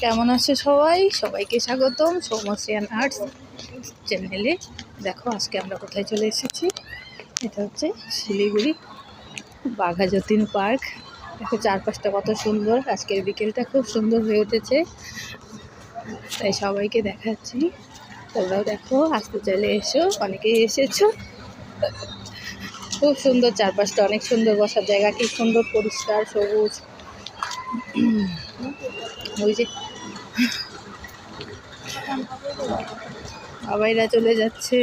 কেমন আছে সবাই? সবাইকে স্বাগতম সৌমশ্রিয়ান আর্টস চ্যানেলে। দেখো আজকে আমরা কোথায় চলে এসেছি। এটা হচ্ছে শিলিগুড়ি বাঘা যতীন পার্ক। দেখো চারপাশটা কত সুন্দর। আজকের বিকেলটা খুব সুন্দর হয়ে উঠেছে, তাই সবাইকে দেখাচ্ছি। তোমরাও দেখো, আসতে চাইলে এসো, অনেকেই এসেছো। খুব সুন্দর চারপাশটা, অনেক সুন্দর বসার জায়গা, কি সুন্দর পরিষ্কার সবুজ। ওই যে সবাইরা চলে যাচ্ছে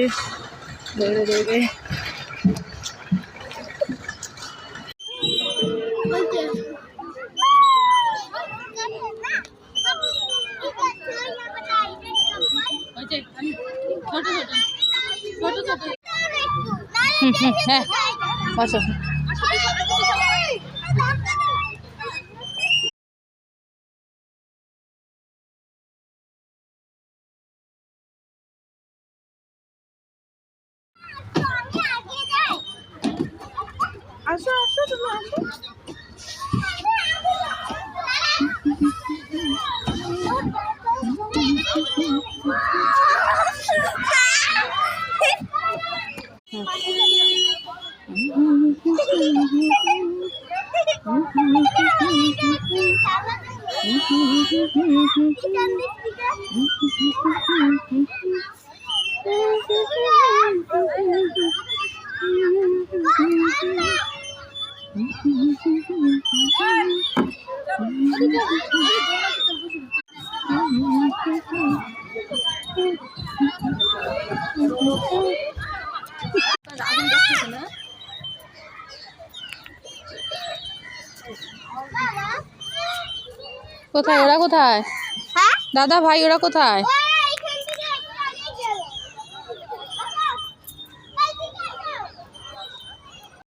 দৌড়ে দৌড়ে। হ্যাঁ বসো। আসো আসো তুমি আসো। কোথায় ওরা? কোথায় দাদা ভাই ওরা কোথায়?